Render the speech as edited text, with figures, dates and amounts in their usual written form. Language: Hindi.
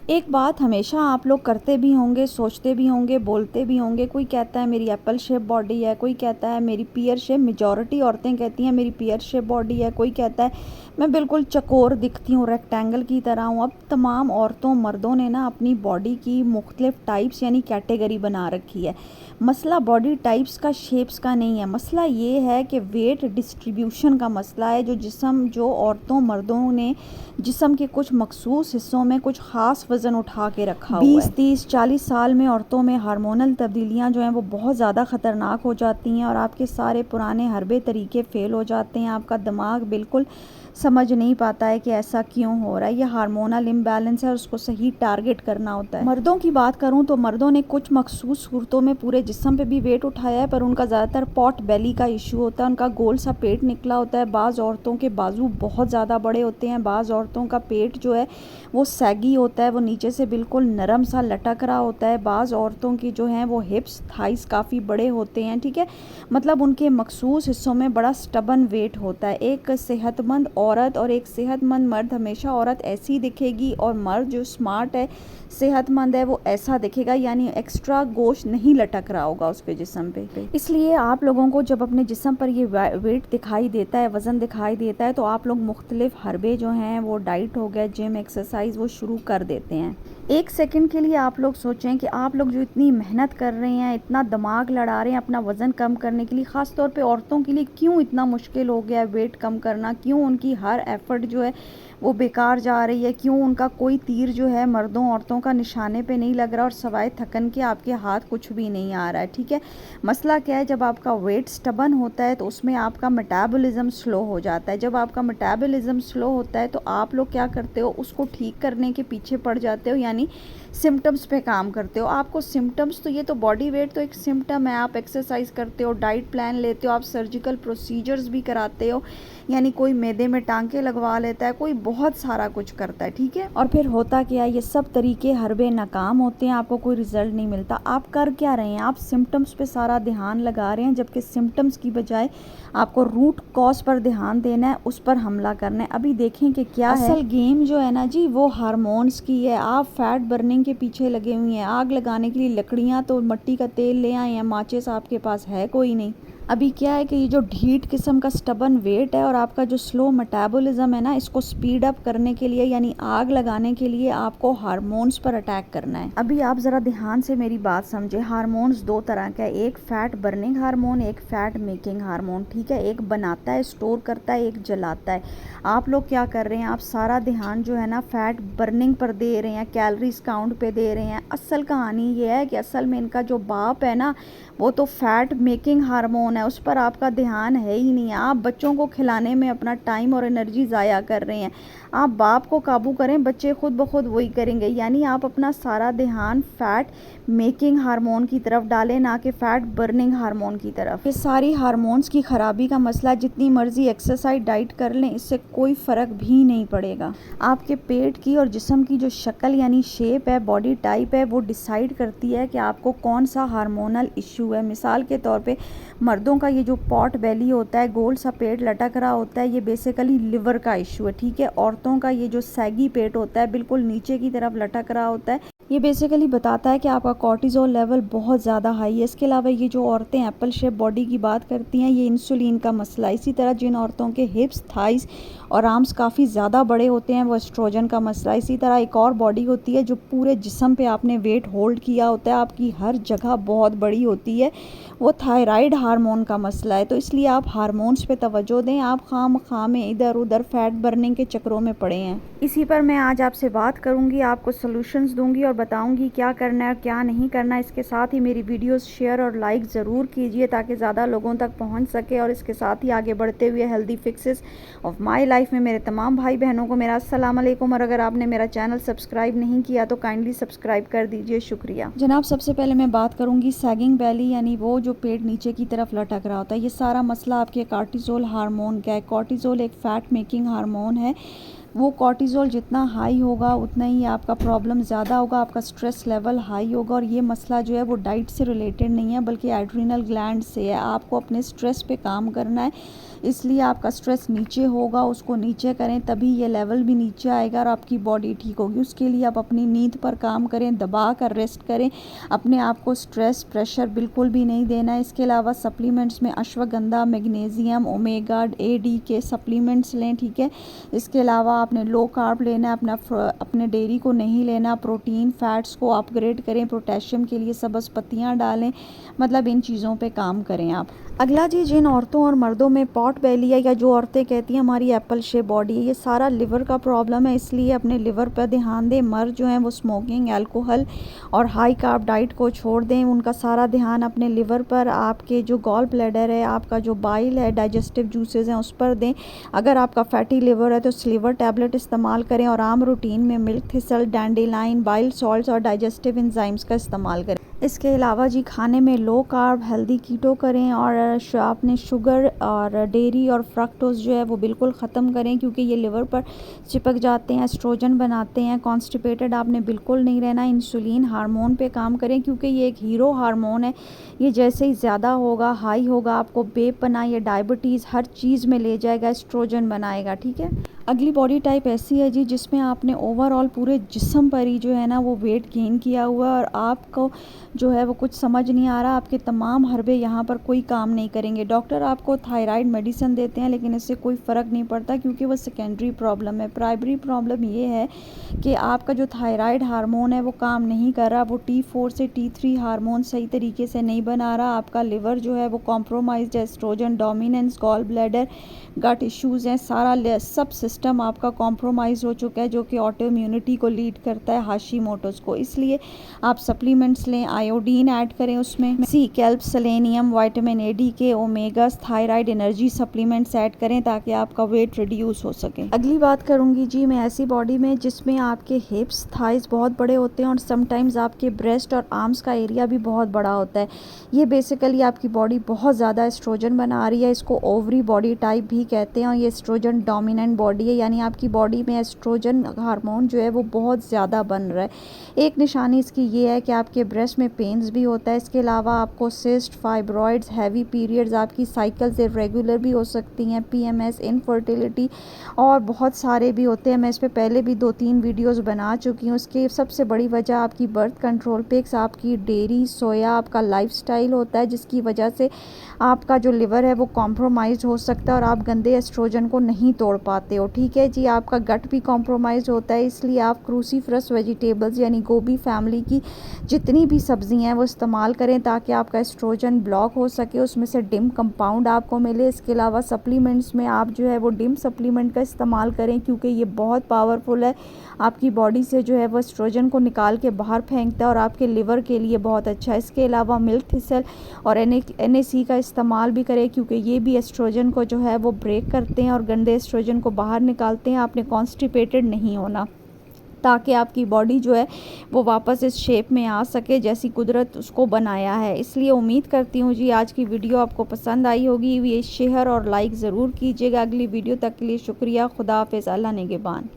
एक बात हमेशा आप लोग करते भी होंगे, सोचते भी होंगे, बोलते भी होंगे। कोई कहता है मेरी एप्पल शेप बॉडी है, कोई कहता है मेरी पियर शेप, मेजॉरिटी औरतें कहती हैं मेरी पियर शेप बॉडी है, कोई कहता है मैं बिल्कुल चकोर दिखती हूँ, रेक्टेंगल की तरह हूँ। अब तमाम औरतों मर्दों ने ना अपनी बॉडी की मुख्तलिफ टाइप्स यानी कैटेगरी बना रखी है। मसला बॉडी टाइप्स का, शेप्स का नहीं है, मसला ये है कि वेट डिस्ट्रीब्यूशन का मसला है। जो औरतों मर्दों ने जिस्म के कुछ मखसूस हिस्सों में कुछ ख़ास वज़न उठा के रखा हुआ है। 20, 30, 40 साल में औरतों में हार्मोनल तब्दीलियाँ जो हैं वो बहुत ज़्यादा ख़तरनाक हो जाती हैं और आपके सारे पुराने हरबे तरीके फ़ेल हो जाते हैं। आपका दिमाग बिल्कुल समझ नहीं पाता है कि ऐसा क्यों हो रहा है। ये हार्मोनल इम्बैलेंस है और उसको सही टारगेट करना होता है। मर्दों की बात करूं तो मर्दों ने कुछ मखसूस सूरतों में पूरे जिस्म पे भी वेट उठाया है, पर उनका ज़्यादातर पॉट बेली का इशू होता है। उनका गोल सा पेट निकला होता है। बाज़ औरतों के बाजू बहुत ज़्यादा बड़े होते हैं, बाज़ औरतों का पेट जो है वो सैगी होता है, वो नीचे से बिल्कुल नरम सा लटक रहा होता है। बाज़ औरतों की जो हैं वो हिप्स, थाइस काफ़ी बड़े होते हैं, ठीक है। मतलब उनके मखसूस हिस्सों में बड़ा स्टबन वेट होता है। एक सेहतमंद औरत और एक सेहतमंद मर्द, हमेशा औरत ऐसी दिखेगी और मर्द जो स्मार्ट है, सेहतमंद है, वो ऐसा दिखेगा, यानी एक्स्ट्रा गोश्त नहीं लटक रहा होगा उसके जिस्म पे। इसलिए आप लोगों को जब अपने जिस्म पर ये वेट दिखाई देता है, वज़न दिखाई देता है, तो आप लोग मुख्तलिफ हरबे जो हैं वो डाइट हो गया, जिम, एक्सरसाइज वो शुरू कर देते हैं। एक सेकंड के लिए आप लोग सोचें कि आप लोग जो इतनी मेहनत कर रहे हैं, इतना दिमाग लड़ा रहे हैं अपना वज़न कम करने के लिए, ख़ास तौर पे औरतों के लिए क्यों इतना मुश्किल हो गया है वेट कम करना? क्यों उनकी हर एफ़र्ट जो है वो बेकार जा रही है? क्यों उनका कोई तीर जो है मर्दों औरतों का निशाने पे नहीं लग रहा और सवाए थकन के आपके हाथ कुछ भी नहीं आ रहा है, ठीक है। मसला क्या है, जब आपका वेट स्टबन होता है तो उसमें आपका मेटाबॉलिज्म स्लो हो जाता है। जब आपका मेटाबॉलिज्म स्लो होता है तो आप लोग क्या करते हो, उसको ठीक करने के पीछे पड़ जाते हो, यानी सिम्टम्स पे काम करते हो। आपको सिम्टम्स, तो ये तो बॉडी वेट तो एक सिम्टम है। आप एक्सरसाइज करते हो, डाइट प्लान लेते हो, आप सर्जिकल प्रोसीजर्स भी कराते हो, यानी कोई मैदे में टांके लगवा लेता है, कोई बहुत सारा कुछ करता है, ठीक है। और फिर होता क्या है, ये सब तरीके हरबे नाकाम होते हैं, आपको कोई रिजल्ट नहीं मिलता। आप कर क्या रहे हैं, आप सिम्टम्स पे सारा ध्यान लगा रहे हैं, जबकि सिम्टम्स की बजाय आपको रूट कॉज पर ध्यान देना है, उस पर हमला करना है। अभी देखें कि क्या है असल गेम जो है ना जी, वो हार्मोन्स की है। आप फैट बर्निंग के पीछे लगे हुए हैं। आग लगाने के लिए लकड़ियाँ तो मिट्टी का तेल ले आए हैं, माचिस आपके पास है कोई नहीं। अभी क्या है कि ये जो ढीठ किस्म का स्टबन वेट है और आपका जो स्लो मेटाबॉलिज्म है ना, इसको स्पीड अप करने के लिए यानी आग लगाने के लिए आपको हार्मोन्स पर अटैक करना है। अभी आप ज़रा ध्यान से मेरी बात समझे। हार्मोन्स दो तरह का है, एक फैट बर्निंग हार्मोन, एक फैट मेकिंग हार्मोन, ठीक है। एक बनाता है, स्टोर करता है, एक जलाता है। आप लोग क्या कर रहे हैं, आप सारा ध्यान जो है ना फैट बर्निंग पर दे रहे हैं, कैलोरीज काउंट पे दे रहे हैं। असल कहानी ये है कि असल में इनका जो बाप है ना, वो तो फैट मेकिंग हार्मोन है, उस पर आपका ध्यान है ही नहीं। आप बच्चों को खिलाने में अपना टाइम और एनर्जी ज़ाया कर रहे हैं। आप बाप को काबू करें, बच्चे खुद ब खुद वही करेंगे। यानी आप अपना सारा ध्यान फैट मेकिंग हार्मोन की तरफ डालें, ना कि फैट बर्निंग हार्मोन की तरफ। ये सारी हार्मोन्स की ख़राबी का मसला, जितनी मर्जी एक्सरसाइज डाइट कर लें, इससे कोई फ़र्क भी नहीं पड़ेगा। आपके पेट की और जिस्म की जो शक्ल यानी शेप है, बॉडी टाइप है, वो डिसाइड करती है कि आपको कौन सा हार्मोनल इशू है। मिसाल के तौर पे मर्दों का ये जो पॉट बेली होता है, गोल सा पेट लटक रहा होता है, ये बेसिकली लिवर का इशू है, ठीक है। औरतों का ये जो सैगी पेट होता है, बिल्कुल नीचे की तरफ लटक रहा होता है, ये बेसिकली बताता है कि आपका कॉर्टिज़ोल लेवल बहुत ज़्यादा हाई है। इसके अलावा ये जो औरतें एप्पल शेप बॉडी की बात करती हैं, ये इंसुलिन का मसला। इसी तरह जिन औरतों के हिप्स, थाइस और आर्म्स काफ़ी ज़्यादा बड़े होते हैं, वो एस्ट्रोजन का मसला। इसी तरह एक और बॉडी होती है जो पूरे जिस्म पे आपने वेट होल्ड किया होता है, आपकी हर जगह बहुत बड़ी होती है, वो थायराइड हार्मोन का मसला है। तो इसलिए आप हार्मोन्स पे तवज्जो दें, आप खाम में इधर उधर फैट बर्निंग के चक्रों में पड़े हैं। इसी पर मैं आज आपसे बात करूंगी, आपको सॉल्यूशंस दूंगी और बताऊंगी क्या करना है और क्या नहीं करना। इसके साथ ही मेरी वीडियोस शेयर और लाइक ज़रूर कीजिए ताकि ज़्यादा लोगों तक पहुंच सके। और इसके साथ ही आगे बढ़ते हुए healthy fixes of my life में मेरे तमाम भाई बहनों को मेरा अस्सलाम वालेकुम। और अगर आपने मेरा चैनल सब्सक्राइब नहीं किया तो काइंडली सब्सक्राइब कर दीजिए, शुक्रिया जनाब। सबसे पहले मैं बात करूंगी सैगिंग बेली, यानी वो जो पेट नीचे की तरफ लटक रहा होता है। ये सारा मसला आपके कॉर्टिज़ोल हार्मोन का है। कॉर्टिज़ोल एक फ़ैट मेकिंग हार्मोन है वो कॉर्टिज़ोल जितना हाई होगा उतना ही आपका प्रॉब्लम ज़्यादा होगा, आपका स्ट्रेस लेवल हाई होगा। और ये मसला जो है वो डाइट से रिलेटेड नहीं है बल्कि एड्रिनल ग्लैंड से है। आपको अपने स्ट्रेस पे काम करना है, इसलिए आपका स्ट्रेस नीचे होगा, उसको नीचे करें तभी ये लेवल भी नीचे आएगा और आपकी बॉडी ठीक होगी। उसके लिए आप अपनी नींद पर काम करें, दबा कर रेस्ट करें, अपने आप को स्ट्रेस प्रेशर बिल्कुल भी नहीं देना है। इसके अलावा सप्लीमेंट्स में ashwagandha, magnesium, omega A, D के सप्लीमेंट्स लें, ठीक है। इसके अलावा आपने लो कार्ब लेना है, अपने डेयरी को नहीं लेना, प्रोटीन फैट्स को अपग्रेड करें, पोटेशियम के लिए सब्ज़ पत्तियाँ डालें, मतलब इन चीज़ों पे काम करें आप। अगला जी, जिन औरतों और मर्दों में पॉट बेली है या जो औरतें कहती हैं हमारी एप्पल शेप बॉडी है, ये सारा लिवर का प्रॉब्लम है, इसलिए अपने लिवर पर ध्यान दें। मर्द जो हैं वो स्मोकिंग, अल्कोहल और हाई कार्ब डाइट को छोड़ दें, उनका सारा ध्यान अपने लिवर पर, आपके जो गॉल ब्लैडर है, आपका जो बाइल है, डाइजेस्टिव जूसेस हैं उस पर दें। अगर आपका फैटी लिवर है तो स्लीवर टैबलेट इस्तेमाल करें और आम रूटीन में मिल्क थिसल, डैंडेलाइन, बाइल सॉल्ट्स और डाइजेस्टिव एंजाइम्स का इस्तेमाल करें। इसके अलावा जी, खाने में लो कार्ब हेल्दी कीटो करें और आपने शुगर और डेयरी और फ्रक्टोज जो है वो बिल्कुल ख़त्म करें, क्योंकि ये लिवर पर चिपक जाते हैं, एस्ट्रोजन बनाते हैं। कॉन्स्टिपेटेड आपने बिल्कुल नहीं रहना। इंसुलिन हार्मोन पे काम करें, क्योंकि ये एक हीरो हार्मोन है, ये जैसे ही ज़्यादा होगा, हाई होगा, आपको बेपना या डायबिटीज़ हर चीज़ में ले जाएगा, एस्ट्रोजन बनाएगा, ठीक है। अगली बॉडी टाइप ऐसी है जी जिसमें आपने ओवरऑल पूरे जिस्म पर ही जो है ना वो वेट गेन किया हुआ है और आपको जो है वो कुछ समझ नहीं आ रहा, आपके तमाम हर्बे यहाँ पर कोई काम नहीं करेंगे। डॉक्टर आपको थायराइड मेडिसिन देते हैं लेकिन इससे कोई फ़र्क नहीं पड़ता, क्योंकि वो सेकेंडरी प्रॉब्लम है। प्राइमरी प्रॉब्लम ये है कि आपका जो थायराइड हार्मोन है वो काम नहीं कर रहा, वो T4 से T3 हार्मोन सही तरीके से नहीं बना रहा। आपका लिवर जो है वो कॉम्प्रोमाइज्ड है, एस्ट्रोजन डोमिनेंस, गॉल ब्लैडर, गट इश्यूज़ हैं, सारा सब सिस्टम आपका कॉम्प्रोमाइज़ हो चुका है, जो कि ऑटो इम्यूनिटी को लीड करता है, हाशीमोटोस को। इसलिए आप सप्लीमेंट्स लें, आयोडीन ऐड करें उसमें, sea, kelp, selenium, vitamin A, D K, omegas, thyroid, energy supplements add करें ताकि आपका वेट रिड्यूस हो सके। अगली बात करूंगी जी मैं ऐसी बॉडी में जिसमें आपके हिप्स, थाइज बहुत बड़े होते हैं और समटाइम्स आपके ब्रेस्ट और आर्म्स का एरिया भी बहुत बड़ा होता है। ये बेसिकली आपकी बॉडी बहुत ज़्यादा एस्ट्रोजन बना रही है, इसको ओवरी बॉडी टाइप भी कहते हैं और ये एस्ट्रोजन डोमिनेंट बॉडी है, यानी आपकी बॉडी में एस्ट्रोजन हार्मोन जो है वो बहुत ज़्यादा बन रहा है। एक निशानी इसकी ये है कि आपके ब्रेस्ट में पेन्स भी होता है। इसके अलावा आपको सिस्ट, फाइब्रॉइड्स, हैवी पीरियड्स, आपकी साइकिल्स इरेगुलर भी हो सकती हैं, PMS, इनफर्टिलिटी और बहुत सारे भी होते हैं। मैं इस पर पहले भी 2-3 वीडियोज़ बना चुकी हूँ। इसकी सबसे बड़ी वजह आपकी बर्थ कंट्रोल पिक्स, आपकी डेयरी, सोया, आपका लाइफस्टाइल होता है, जिसकी वजह से आपका जो लिवर है वो कॉम्प्रोमाइज़ हो सकता है और आप गंदे एस्ट्रोजन को नहीं तोड़ पाते हो, ठीक है जी। आपका गट भी कॉम्प्रोमाइज़ होता है, इसलिए आप क्रूसीफरस वेजिटेबल्स यानी गोभी फैमिली की जितनी भी सब्जियां हैं वो इस्तेमाल करें ताकि आपका एस्ट्रोजन ब्लॉक हो सके, उसमें से डिम कंपाउंड आपको मिले। इसके अलावा सप्लीमेंट्स में आप जो है वो डिम सप्लीमेंट का इस्तेमाल करें, क्योंकि ये बहुत पावरफुल है, आपकी बॉडी से जो है वो एस्ट्रोजन को निकाल के बाहर फेंकता है और आपके लिवर के लिए बहुत अच्छा है। इसके अलावा मिल्क थिसल और NAC का इस्तेमाल भी करें, क्योंकि ये भी एस्ट्रोजन को जो है वो ब्रेक करते हैं और गंदे एस्ट्रोजन को बाहर निकालते हैं। आपने कॉन्स्टिपेटेड नहीं होना ताकि आपकी बॉडी जो है वो वापस इस शेप में आ सके जैसी कुदरत उसको बनाया है। इसलिए उम्मीद करती हूँ जी आज की वीडियो आपको पसंद आई होगी। ये शेयर और लाइक ज़रूर कीजिएगा। अगली वीडियो तक के लिए शुक्रिया। खुदा हाफ़िज़। अल्लाह निगहबान।